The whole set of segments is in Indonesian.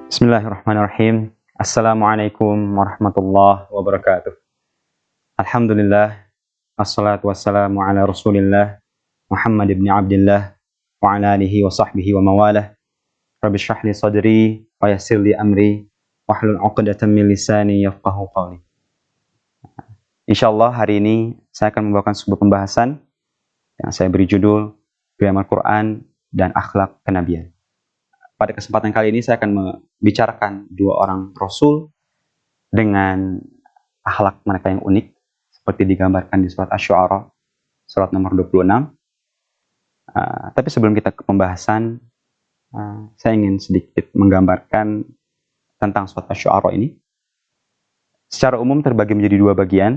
Bismillahirrahmanirrahim. Assalamualaikum warahmatullahi wabarakatuh. Alhamdulillah, assalatu wassalamu ala rasulillah, Muhammad ibn Abdullah, wa ala alihi wa sahbihi wa mawalah. Rabbi shrah li sadri, wa yassir li amri, wahlul 'uqdatam min lisani yafqahu qawli. Insyaallah hari ini saya akan membawakan sebuah pembahasan yang saya beri judul Grammar Quran dan Akhlak Kenabian. Pada kesempatan kali ini saya akan membicarakan dua orang Rasul dengan akhlak mereka yang unik, seperti digambarkan di surat Asy-Syu'ara, surat nomor 26. Tapi sebelum kita ke pembahasan, saya ingin sedikit menggambarkan tentang surat Asy-Syu'ara ini. Secara umum terbagi menjadi dua bagian.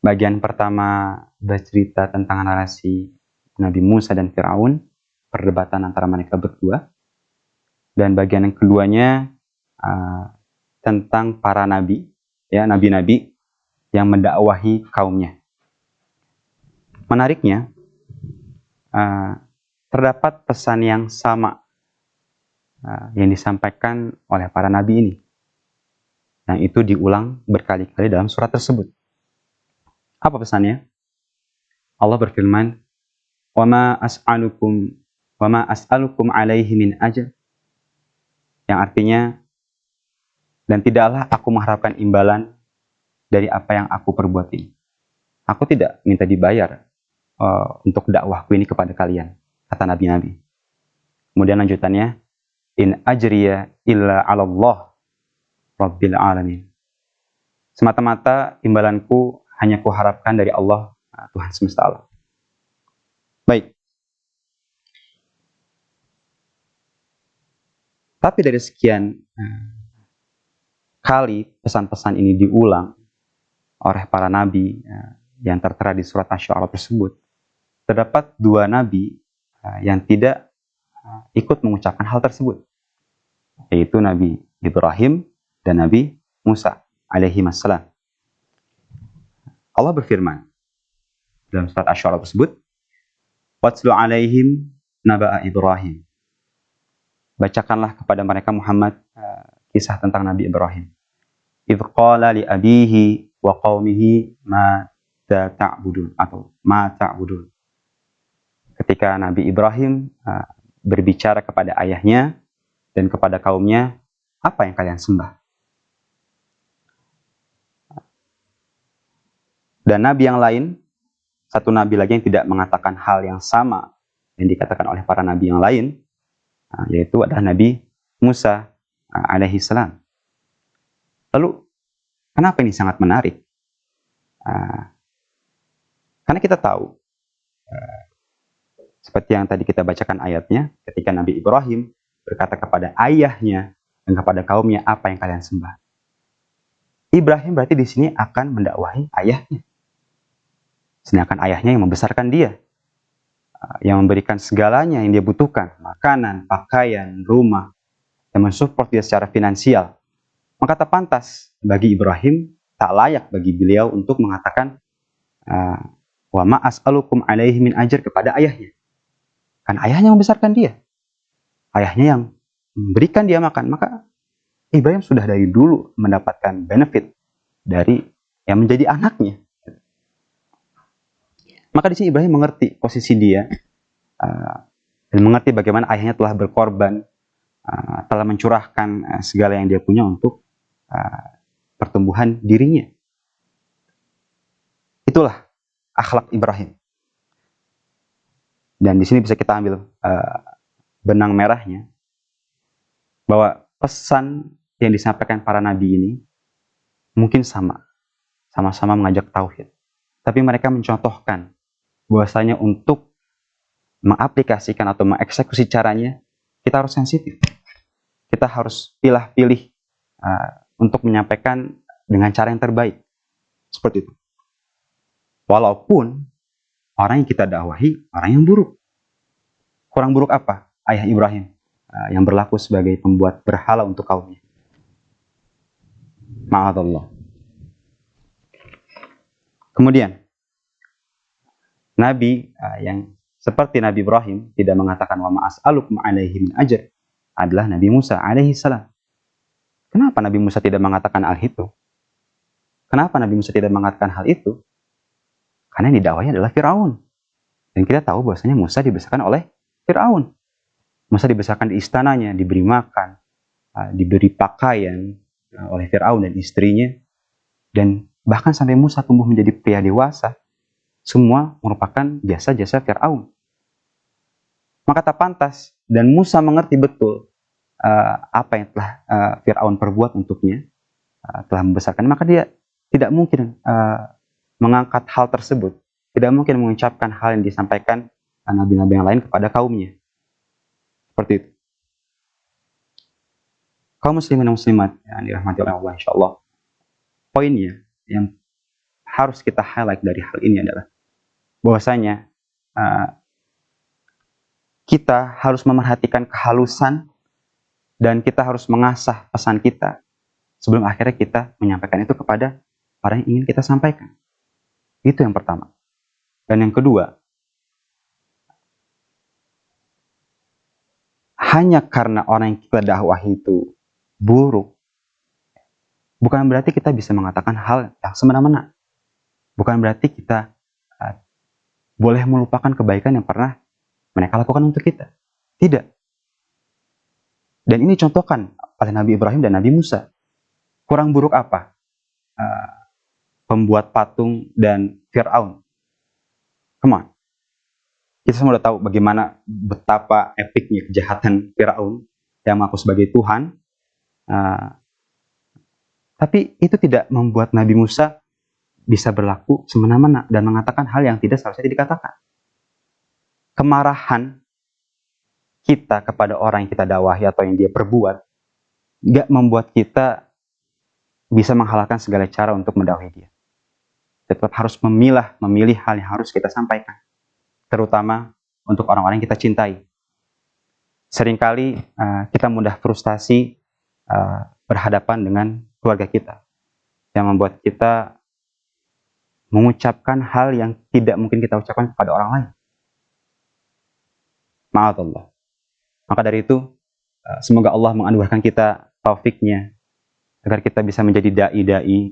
Bagian pertama bercerita tentang narasi Nabi Musa dan Firaun, perdebatan antara mereka berdua. Dan bagian yang keduanya tentang para nabi, ya nabi-nabi yang mendakwahi kaumnya. Menariknya, terdapat pesan yang sama yang disampaikan oleh para nabi ini, yang itu diulang berkali-kali dalam surat tersebut. Apa pesannya? Allah berfirman, "Wa ma as'alukum alaihi min ajr." Yang artinya, dan tidaklah aku mengharapkan imbalan dari apa yang aku perbuat ini. Aku tidak minta dibayar untuk dakwahku ini kepada kalian, kata nabi-nabi. Kemudian lanjutannya, in ajriya illa 'ala Allah rabbil alamin. Semata-mata imbalanku hanya kuharapkan dari Allah, Tuhan semesta alam. Baik. Tapi dari sekian kali pesan-pesan ini diulang oleh para nabi yang tertera di surat Asy-Syu'ara tersebut, terdapat dua nabi yang tidak ikut mengucapkan hal tersebut, yaitu Nabi Ibrahim dan Nabi Musa alaihi wassalam. Allah berfirman dalam surat Asy-Syu'ara tersebut, "Watlu 'alaihim naba'a Ibrahim." Bacakanlah kepada mereka Muhammad kisah tentang Nabi Ibrahim. Idz qala li abihi wa qaumihi ma ta'budun, atau ma ta'budun. Ketika Nabi Ibrahim berbicara kepada ayahnya dan kepada kaumnya, apa yang kalian sembah? Dan nabi yang lain, satu nabi lagi yang tidak mengatakan hal yang sama yang dikatakan oleh para nabi yang lain, yaitu adalah Nabi Musa alaihi salam. Lalu, kenapa ini sangat menarik? Karena kita tahu, seperti yang tadi kita bacakan ayatnya, ketika Nabi Ibrahim berkata kepada ayahnya dan kepada kaumnya, apa yang kalian sembah? Ibrahim berarti di sini akan mendakwahi ayahnya. Sedangkan ayahnya yang membesarkan dia, yang memberikan segalanya yang dia butuhkan, makanan, pakaian, rumah, yang mensupport dia secara finansial. Maka tak pantas bagi Ibrahim, tak layak bagi beliau untuk mengatakan wa ma as'alukum alaihi min ajr kepada ayahnya. Kan ayahnya membesarkan dia, ayahnya yang memberikan dia makan. Maka Ibrahim sudah dari dulu mendapatkan benefit dari yang menjadi anaknya. Maka di sini Ibrahim mengerti posisi dia dan mengerti bagaimana ayahnya telah berkorban, telah mencurahkan segala yang dia punya untuk pertumbuhan dirinya. Itulah akhlak Ibrahim. Dan di sini bisa kita ambil benang merahnya, bahwa pesan yang disampaikan para nabi ini mungkin sama-sama mengajak tauhid. Tapi mereka mencontohkan bahwasanya untuk mengaplikasikan atau mengeksekusi caranya, kita harus sensitif. Kita harus pilih-pilih untuk menyampaikan dengan cara yang terbaik. Seperti itu. Walaupun orang yang kita dakwahi, orang yang buruk. Kurang buruk apa? Ayah Ibrahim yang berlaku sebagai pembuat berhala untuk kaumnya. Ma'adallah. Kemudian, Nabi yang seperti Nabi Ibrahim tidak mengatakan wa ma as'alukum alaihi min ajr adalah Nabi Musa alaihi salam. Kenapa Nabi Musa tidak mengatakan hal itu? Kenapa Nabi Musa tidak mengatakan hal itu? Karena yang didakwahnya adalah Firaun. Dan kita tahu bahwasanya Musa dibesarkan oleh Firaun. Musa dibesarkan di istananya, diberi makan, diberi pakaian oleh Firaun dan istrinya. Dan bahkan sampai Musa tumbuh menjadi pria dewasa, semua merupakan jasa-jasa Firaun. Maka tak pantas, dan Musa mengerti betul apa yang telah Firaun perbuat untuknya, telah membesarkan, maka dia tidak mungkin mengangkat hal tersebut, tidak mungkin mengucapkan hal yang disampaikan nabi-nabi yang lain kepada kaumnya. Seperti itu. Kaum muslimin dan muslimat yang dirahmati oleh Allah, insyaallah, poinnya yang harus kita highlight dari hal ini adalah bahwasanya kita harus memerhatikan kehalusan dan kita harus mengasah pesan kita sebelum akhirnya kita menyampaikan itu kepada orang yang ingin kita sampaikan. Itu yang pertama. Dan yang kedua, hanya karena orang yang kita dakwahi itu buruk, bukan berarti kita bisa mengatakan hal yang semena-mena. Bukan berarti kita boleh melupakan kebaikan yang pernah mereka lakukan untuk kita. Tidak. Dan ini contohkan oleh Nabi Ibrahim dan Nabi Musa. Kurang buruk apa? Pembuat patung dan Fir'aun. Come on. Kita semua sudah tahu bagaimana betapa epiknya kejahatan Fir'aun yang mengaku sebagai Tuhan. Tapi itu tidak membuat Nabi Musa bisa berlaku semena-mena dan mengatakan hal yang tidak seharusnya dikatakan. Kemarahan kita kepada orang yang kita dakwahi atau yang dia perbuat gak membuat kita bisa menghalalkan segala cara untuk mendakwahi dia. Tetap harus memilih hal yang harus kita sampaikan, terutama untuk orang-orang yang kita cintai. Seringkali kita mudah frustasi berhadapan dengan keluarga kita, yang membuat kita mengucapkan hal yang tidak mungkin kita ucapkan kepada orang lain. Ma'adallah. Maka dari itu, semoga Allah menganugerahkan kita taufiknya, agar kita bisa menjadi dai-dai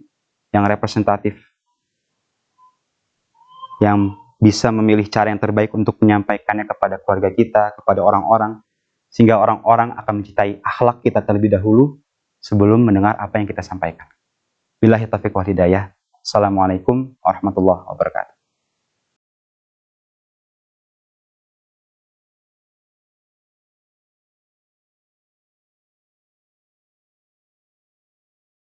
yang representatif, yang bisa memilih cara yang terbaik untuk menyampaikannya kepada keluarga kita, kepada orang-orang, sehingga orang-orang akan mencintai akhlak kita terlebih dahulu sebelum mendengar apa yang kita sampaikan. Billahi taufiq wal hidayah. Assalamualaikum warahmatullahi wabarakatuh.